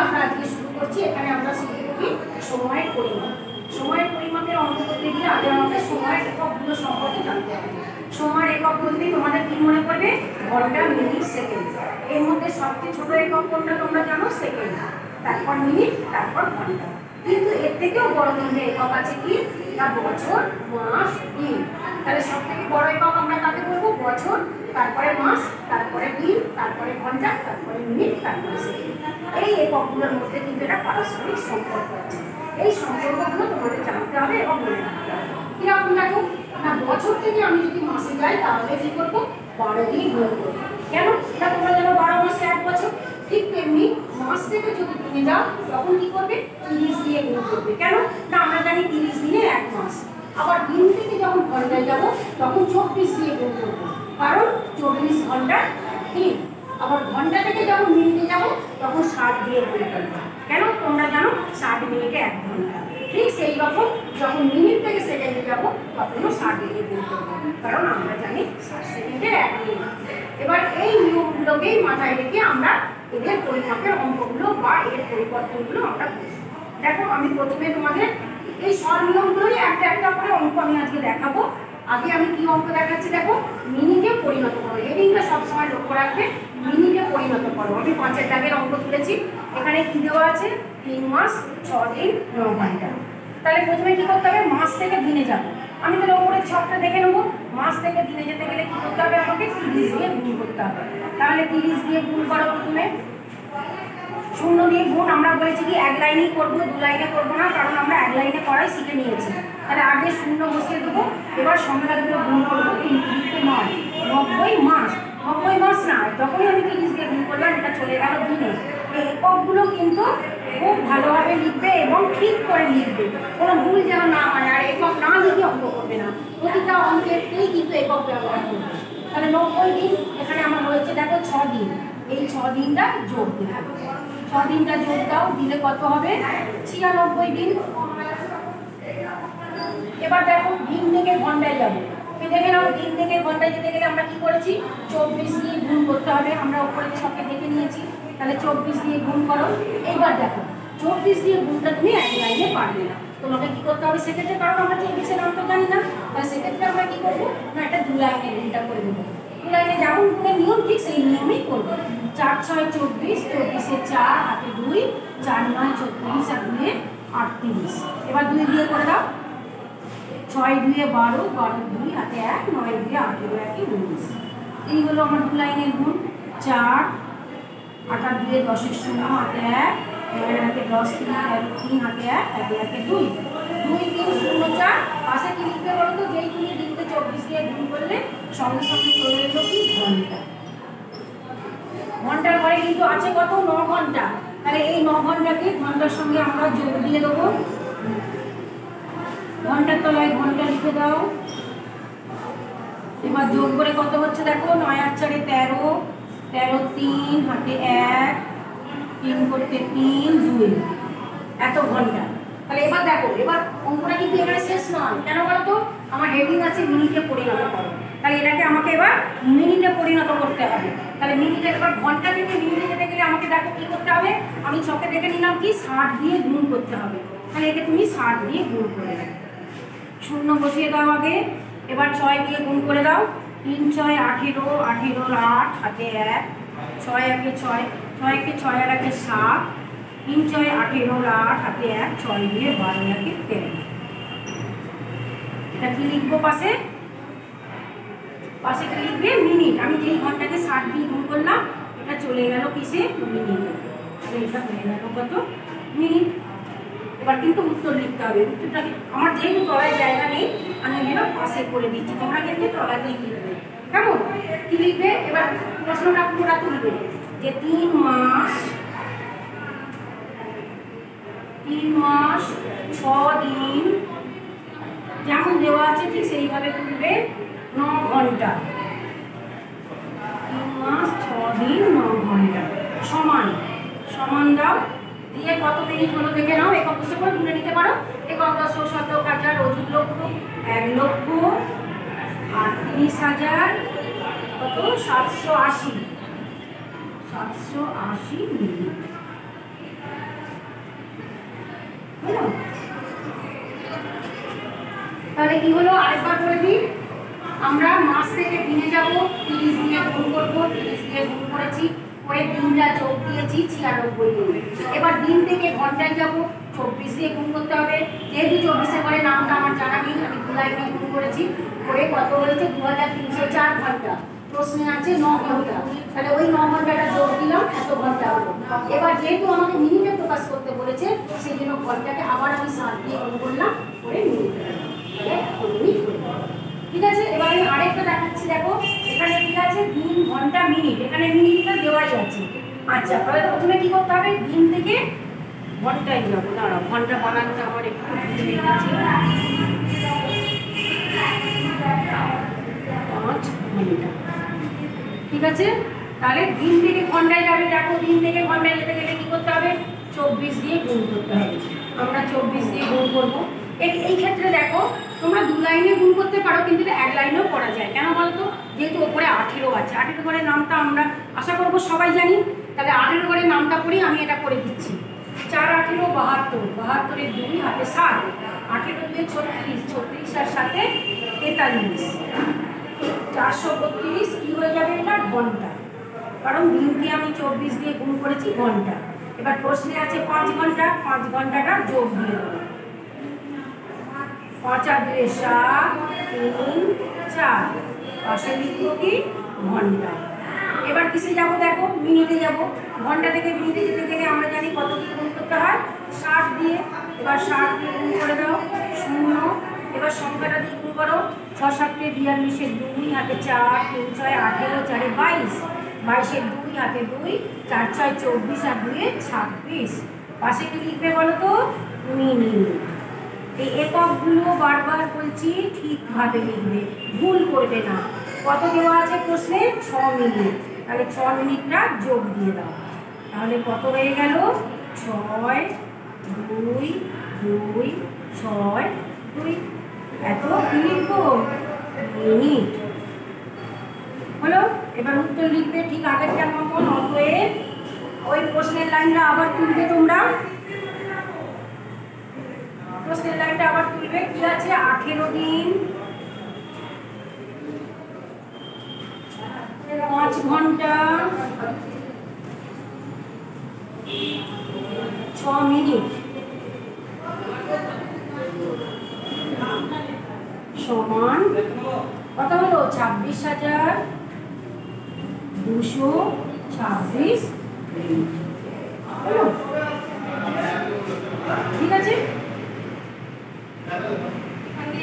আমরা আজকে শুরু করছি। এখানে আমরা শিখব কি সময়ের পরিমাপ। সময়ের পরিমাপের অঙ্ক করতে গেলে আগে আমাদের সময়ের এককগুলো সম্পর্কে জানতে হবে। সময়ের একক বলতে তোমাদের কি মনে পড়বে? ঘন্টা, মিনিট, সেকেন্ড। এর মধ্যে সবচেয়ে ছোট একক কোনটা তোমরা জানো? সেকেন্ড, তারপর মিনিট, তারপর ঘন্টা। কিন্তু এর থেকেও বড় তিনটে একক আছে কি না? বছর, মাস, দিন। তাহলে সব থেকে বড় একক আমরা কাকে বলবো? বছর, তারপরে মাস, তারপরে দিন, তারপরে ঘন্টা, তারপরে মিনিট, তারপরে সেকেন্ড। এই এককগুলোর মধ্যে কিন্তু একটা পারস্পরিক সম্পর্ক আছে। এই সম্পর্কগুলো তোমাদের জানতে হবে এবং মনে রাখতে হবে। কিরকম দেখো না, বছর থেকে আমি যদি মাসে যাই তাহলে কি করবো? 12 দিয়ে গুণ করবো। কেন? না তোমরা জানো 12 মাসে 1 বছর। ঠিক তেমনি মাস থেকে যদি তুমি যাও তখন কি করবে? 30 দিয়ে গুণ করবে। কেন? না আমরা জানি 30 দিনে 1 মাস। আবার দিন থেকে যখন ঘন্টায় যাব তখন 24 দিয়ে গুণ করবো, কারণ 24 ঘন্টা দিন। আবার ঘন্টা থেকে যখন মিনিটে যাব তখন 60 দিয়ে গুণ করবো। কেন? তোমরা জানো 60 মিনিটে 1 ঘন্টা। ঠিক সেই রকম যখন মিনিট থেকে সেকেন্ডে যাব তখনও 60 দিয়ে গুণ করবো, কারণ আমরা জানি 60 সেকেন্ডে 1 মিনিট। এবার এই নিয়মগুলোকেই মাথায় রেখে আমরা এদের পরিমাপের অঙ্কগুলো বা এর পরিবর্তনগুলো আমরা করব। দেখো আমি প্রথমে তোমাদের এই সব নিয়মগুলোই একটা একটা করে অঙ্ক আমি আজকে দেখাবো। আগে আমি কি অঙ্ক দেখাচ্ছি দেখো, মিনিটে পরিণত করো। হেডিংটা সবসময় লক্ষ্য রাখবে, মিনিটে পরিণত করো। আমি 5 দাগের অঙ্ক তুলেছি। এখানে কি দেওয়া আছে? 3 মাস 6 দিন 9 ঘন্টা। তাহলে প্রথমে কি করতে হবে? মাস থেকে দিনে যাব। আমি তাহলে ওপরের ছকটা দেখে নেবো। মাস থেকে দিনে যেতে গেলে কি করতে হবে? আমাকে 30 দিয়ে গুণ করতে হবে। তাহলে 30 দিয়ে গুণ করো। প্রথমে 0 দিয়ে গুণ আমরা বলেছি কি 1 লাইনেই করবো, 2 লাইনে করবো না, কারণ আমরা 1 লাইনে করাই শিখে নিয়েছি। তাহলে আগে 0 বসিয়ে দেবো। এবার সংখ্যাগুলো গুণ করবো। 90 মাস। 90 মাস না, যখনই আমি 30 দিয়ে গুণ করলাম এটা চলে গেল দিনে। এই এককগুলো কিন্তু খুব ভালোভাবে লিখবে এবং ঠিক করে লিখবে, কোনো ভুল যেন না হয়। আর একক না লিখে অঙ্ক করবে না, প্রতিটা অঙ্কেরতেই কিন্তু একক ব্যবহার করবে। তাহলে 90 দিন এখানে আমার হয়েছে দেখো 6 দিন। এই 6 দিনটা যোগ দিতে হবে। 6 দিনটা যোগ দাও, দিলে কত হবে? 96 দিন। এবার দেখো দিন থেকে ঘন্টায় যাবো। দেখে নাও, দিন থেকে ঘন্টায় যেতে গেলে আমরা কি করেছি? 24 দিয়ে গুণ করতে হবে। আমরা উপরে ছকে দেখে নিয়েছি। তাহলে 24 দিয়ে গুণ করো। এইবার দেখো 24 দিয়ে গুণটা তুমি 1 লাইনে পারবে না, তোমাকে কি করতে হবে সেক্ষেত্রে? কারণ আমরা 24-এর অঙ্ক জানি না। তাহলে সেক্ষেত্রে আমরা কি করবো? না এটা 2 লাইনে গুণটা করে দেবো। 2 লাইনে যেমন গুণের নিয়ম ঠিক সেই নিয়মেই করবো। 4 6 24, 24-এ 4, হাতে 2, 4 9 36, আর 2-এ 38। এবার 2 দিয়ে করে দাও। 6 2-এ 12, 12 2, হাতে 1, 9 2-এ 18, 1-এ 19। এই হলো আমার 2 লাইনের গুণ। 4 8 2-এ 10-এর 0, হাতে 1, 9 হাতে 10, 3 হাতে 1, 1 হাতে 2, 2 3 0 4। পাশে কি লিখতে বলো তো? যেই তুমি দিনকে 24 দিয়ে গুণ করলে সঙ্গে সঙ্গে চলে এলো কি? ঘন্টা। ঘন্টার ঘরে কিন্তু আছে কত? 9 ঘন্টা। তাহলে এই 9 ঘন্টাকে ঘন্টার সঙ্গে আমরা যোগ দিয়ে দেবো। ঘন্টার তলায় ঘন্টা লিখে দাও। এবার যোগ করে কত হচ্ছে দেখো? 9 আর 4-এ 13, 13 3, হাতে 1, 3 করতে 3 2, এত ঘন্টা। তাহলে এবার দেখো, এবার অঙ্কটা কিন্তু এখানে শেষ নয়। কেন বলো তো? আমার হেডিং আছে মিনিটে পরিণত করো। তাহলে এটাকে আমাকে এবার মিনিটে পরিণত করতে হবে। তাহলে মিনিটে, এবার ঘন্টা থেকে মিনিটে যেতে গেলে আমাকে দেখো কি করতে হবে? আমি ছকে দেখে নিলাম কি 60 দিয়ে গুণ করতে হবে। তাহলে একে তুমি 60 দিয়ে গুণ করে দাও। 0 বসিয়ে দাও আগে। এবার 6 দিয়ে গুণ করে দাও। 3 6 18, 18 8, হাতে 1, 6 1-এ 6, 6 1-এ 6 আর 1-এ 7, 3 6 18 8, হাতে 1, 6 দিয়ে 12 1-এ 13। এটা কি লিখবো পাশে? পাশে কি লিখবে? মিনিট। আমি যেই ঘন্টাকে 60 দিয়ে গুণ করলাম এটা চলে গেল কিসে? মিনিটে। এটা হয়ে গেল কত? মিনিট। এবার কিন্তু উত্তর লিখতে হবে। উত্তরটাকে আমার যেহেতু তলায় জায়গা নেই আমি এগুলো পাশে করে দিচ্ছি, তোমরা কিন্তু তলাতেই লিখবে। কেমন? কি লিখবে? এবার প্রশ্নটা পুরোটা তুলবে যে 3 মাস 6 দিন, যেমন দেওয়া আছে ঠিক সেইভাবে তুলবে। 9 ঘন্টা। 3 মাস 6 দিন 9 ঘন্টা সমান সমান দাও। দিয়ে কত মিনিট হলো দেখে নাও। একক বসে করে গুনে নিতে পারো। একক 10 শতক হাজার অযুত লক্ষ 1 লক্ষ 38,000 কত? 780 মিনিট। তাহলে কি হলো আরেকবার বলে দিই, আমরা মাস থেকে দিনে যাব, 30 দিয়ে গুণ করবো, 30 দিয়ে গুণ করেছি, করে দিনটা যোগ দিয়েছি 96 দিন। এবার দিন থেকে ঘন্টায় যাব, 24 দিয়ে গুণ করতে হবে, যেহেতু 24 করে নামটা আমার জানা নেই, আমি 2 লাইনে গুণ করেছি, করে কত হয়েছে 2304 ঘন্টা। প্রশ্নে আছে 9 ঘন্টা, তাহলে ওই 9 ঘন্টাটা যোগ দিলাম, এত ঘন্টা হলো। এবার যেহেতু আমাকে মিনিটে প্রকাশ করতে বলেছে, সেই জন্য ঘন্টাকে আবার আমি 7 দিয়ে গুণ করলাম, করে মিনিট, ঠিক আছে। এবার আমি আরেকটা দেখাচ্ছি, দেখো এখানে ঠিক আছে দিন ঘন্টা মিনিট, এখানে মিনিটটা দেওয়াই আছে। আচ্ছা তাহলে প্রথমে কি করতে হবে, দিন থেকে ঘন্টায় যাবো, দাঁড়াও ঘন্টা বানানোটা আমার একটু ভুলে গেছি, 5 ঘন্টা, ঠিক আছে। তাহলে দিন থেকে ঘন্টায় যাবে, দেখো দিন থেকে ঘন্টায় যেতে গেলে কি করতে হবে, 24 দিয়ে গুণ করতে হবে। আমরা 24 দিয়ে গুণ করবো। এই ক্ষেত্রে দেখো তোমরা 2 লাইনে গুণ করতে পারো, কিন্তু 1 লাইনেও করা যায়। কেন বলো তো, যেহেতু ওপরে 18 আছে, 18 ঘরের নামটা আমরা আশা করবো সবাই জানি, তাহলে 18 ঘরের নামটা পড়েই আমি এটা করে দিচ্ছি। 4 18 72, 72 2 হাতে 7, 18 2 36, 36 আর 7 43, 432 কি হয়ে যাবে এটা ঘন্টা, কারণ দিনকে আমি 24 দিয়ে গুণ করেছি ঘন্টা। এবার প্রশ্নে আছে 5 ঘন্টা, 5 ঘন্টাটা যোগ দিয়ে দেবো, 5 আর 2 7, 3 4, পাশে লিখবো কি ঘন্টা। এবার কিসে যাব, দেখো মিনিটে যাব, ঘন্টা থেকে মিনিটে যেতে গেলে আমরা জানি কত দিয়ে গুণ করতে হয়, 60 দিয়ে। এবার 60 দিয়ে গুণ করে দাও, 0। এবার সংখ্যাটা দিয়ে গুণ করো, 6 7 42, 2 হাতে 4, 3 6 18, 4 22, 22 2 হাতে 2, 4 6 24 আর 2 26। পাশে কি লিখবে বলো তো, মিনিট। এই এককগুলো বারবার বলছি ঠিকভাবে লিখবে, ভুল করবে না। কত দেওয়া আছে প্রশ্নে, 6 মিনিট, তাহলে 6 মিনিটটা যোগ দিয়ে দাও, তাহলে কত হয়ে গেল 6 2 2 6 2, এত কি লিখবো, মিনিট হলো। এবার উত্তর লিখবে ঠিক আগেরটার মতন, অতএব ওই প্রশ্নের লাইনটা আবার তুলবে, তোমরা প্রশ্নের লাইনটা আবার তুলবে, কি আছে 18 দিন 5 ঘন্টা 6 মিনিট সমান কত হলো, 26,226 মিনিট হলো, ঠিক আছে।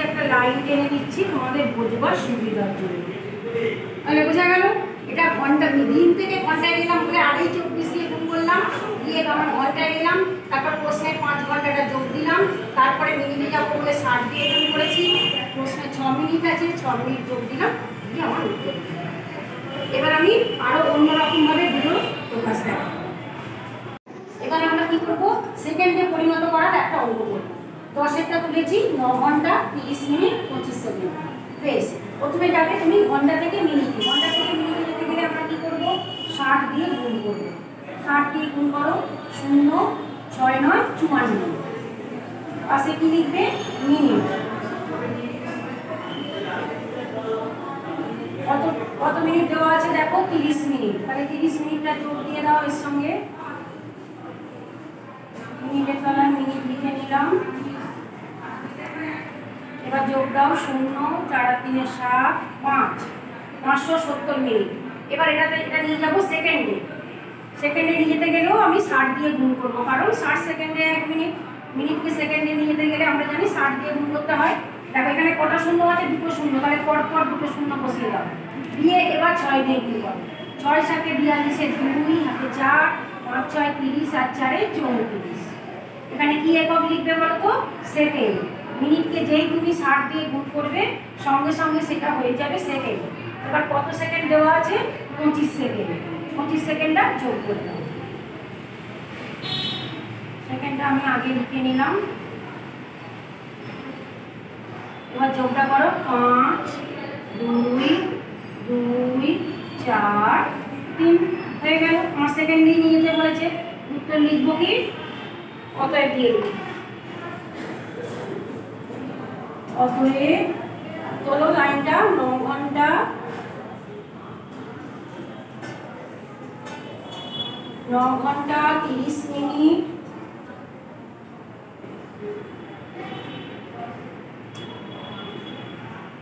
একটা লাইন টেনে দিচ্ছি তোমাদের বোঝবার সুবিধার জন্য, তাহলে বোঝা গেল এটা ঘন্টা। দিন থেকে ঘন্টায় গেলাম বলে আগেই 24 দিয়ে গুণ করলাম, দিয়ে আমার ঘন্টায় গেলাম, তারপর প্রশ্নে 5 ঘন্টাটা যোগ দিলাম, তারপরে মিনিটে যাবো বলে 60 দিয়ে গুণ করেছি, প্রশ্নে 6 মিনিট আছে, 6 মিনিট যোগ দিলাম, দিয়ে আমার উত্তর। এবার আমি আরো অন্যরকমভাবে দুটো প্রকাশ দেখাবো। এবার আমরা কি করবো, সেকেন্ডে পরিণত করার একটা অঙ্ক করবো। 10-এরটা তুলেছি 9 ঘন্টা 30 মিনিট 25 সেকেন্ড। বেশ, প্রথমে যাবে তুমি ঘন্টা থেকে মিনিটে, ঘন্টা থেকে মিনিটে যেতে গেলে আমরা কি করবো, 60 দিয়ে গুণ করবো, 60 দিয়ে গুণ করো, 0 6 9 54, পাশে কি লিখবে মিনিট। কত মিনিট দেওয়া আছে দেখো, 30 মিনিট, তাহলে 30 মিনিটটা যোগ দিয়ে দাও এর সঙ্গে, মিনিটের তলায় মিনিট লিখে নিলাম। এবার যোগ দাও 0 4 3 7 5, 570 মিনিট। এবার এটা নিয়ে যাবো সেকেন্ডে, সেকেন্ডে নিয়ে যেতে গেলেও আমি 60 দিয়ে গুণ করবো, কারণ 60 সেকেন্ডে 1 মিনিট, মিনিটকে সেকেন্ডে নিয়ে যেতে গেলে আমরা জানি 60 দিয়ে গুণ করতে হয়। দেখো এখানে কটা শূন্য আছে, 2টো শূন্য, তাহলে পরপর 2টো শূন্য বসিয়ে দাও, দিয়ে এবার 6 দিয়ে গুণ করো, 6 7 42, 2 হাতে 4, 5 6 30 আর 4 34। এখানে কি একক লিখবে বলো তো, সেকেন্ড। মিনিটকে যেই তুমি 60 দিয়ে গুণ করবে সঙ্গে সঙ্গে সেটা হয়ে যাবে সেকেন্ড। এবার কত সেকেন্ড দেওয়া আছে, 25 সেকেন্ড, 25 সেকেন্ডটা যোগ করে দাও। সেকেন্ডটা আমি আগে লিখে নিলাম, এবার যোগটা করো, 5 2 2 4 3 হয়ে গেল। 5 সেকেন্ড দিয়ে নিয়ে যেতে বলেছে, উত্তর লিখবো কি, অতএব দিয়ে দিই অতএব তোলো লাইনটা 9 ঘন্টা 30 মিনিট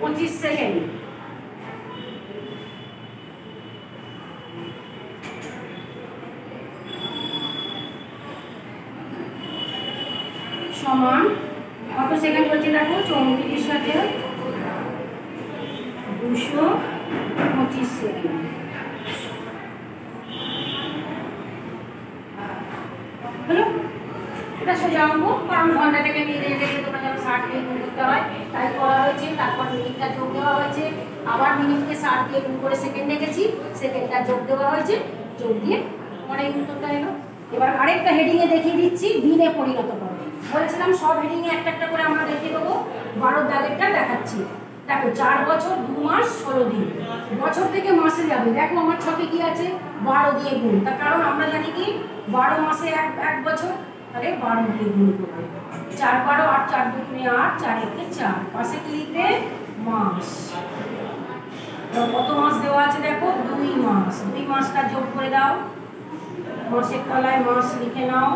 25 সেকেন্ড। সমান কত সেকেন্ড হচ্ছে দেখো, 34 সাথে 225 সেকেন্ড। হলো? এটা সোজা অঙ্ক, কারণ ঘন্টা থেকে মিনিটে রেখে তোমরা যেন 60 দিয়ে গুণ করতে হয় তাই করা হয়েছে। তারপর মিনিটটা যোগ দেওয়া হয়েছে, আবার মিনিটকে 60 দিয়ে গুণ করে সেকেন্ড রেখেছি, সেকেন্ডটা যোগ দেওয়া হয়েছে, যোগ দিয়ে মানে উত্তরটা এলো। এবার আরেকটা হেডিংয়ে দেখিয়ে দিচ্ছি দিনে পরিণত করো। বলেছিলাম সব হেডিংয়ে একটা একটা করে আমরা দেখিয়ে দেবো। 12 দাগেরটা দেখাচ্ছি। দেখো 4 বছর 2 মাস 16 দিন, বছর থেকে মাসে যাবে। দেখো আমার ছকে কি আছে, 12 দিয়ে গুণ। তার কারণ আমরা জানি কি 12 মাসে এক বছর, তাহলে 12 দিয়ে গুণ করবে। 4 12 8 4 2 8 4 1 4, পাশে কি লিখবে, মাস। কত মাস দেওয়া আছে দেখো, 2 মাস। 2 মাসটা যোগ করে দাও, মাসের তলায় মাস লিখে নাও।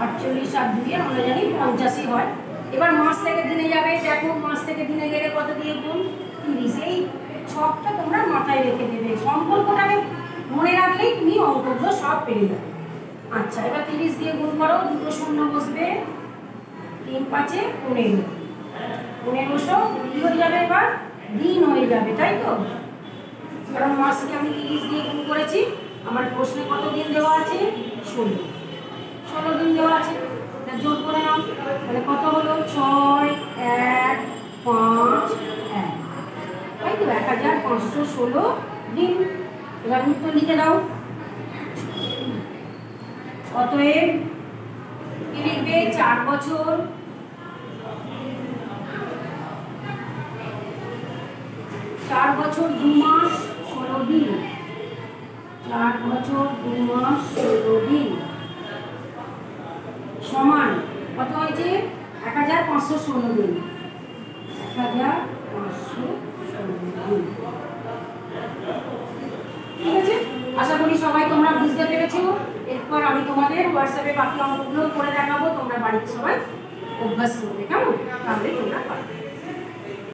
48 আর 2 আমরা জানি 85 হয়। এবার মাস থেকে দিনে যাবে, দেখো মাস থেকে দিনে গেলে কত দিয়ে গুণ, 30। এই ছকটা তোমরা মাথায় রেখে দেবে, সম্পর্কটাকে মনে রাখলেই তুমি অঙ্কগুলো সব পেরে যাবে। আচ্ছা, এবার 30 দিয়ে গুণ করো, দুটো শূন্য বসবে, 3 5 15, 1500 কি হয়ে যাবে, এবার দিন হয়ে যাবে, তাই তো? কারণ মাসকে আমি 30 দিয়ে গুণ করেছি। আমার প্রশ্নে কত দিন দেওয়া আছে, 16 দিন দেওয়া আছে। যোগ করে নাও, তাহলে কত হলো, 6 1 5 1, তাই তো 1516 দিন। এবার উত্তর লিখে দাও। অতএব কি লিখবে, 4 বছর 2 মাস 16 দিন, 4 বছর 2 মাস 16 দিন সমান কত হয়েছে, 1516 দিন। 1516 দিন। ঠিক আছে, আশা করি সবাই তোমরা বুঝতে পেরেছো। এরপর আমি তোমাদের হোয়াটসঅ্যাপে বাকি অঙ্কগুলো করে দেখাবো, তোমরা বাড়িতে সবাই অভ্যাস করবে, কেমন? তাহলে তোমরা পারবে।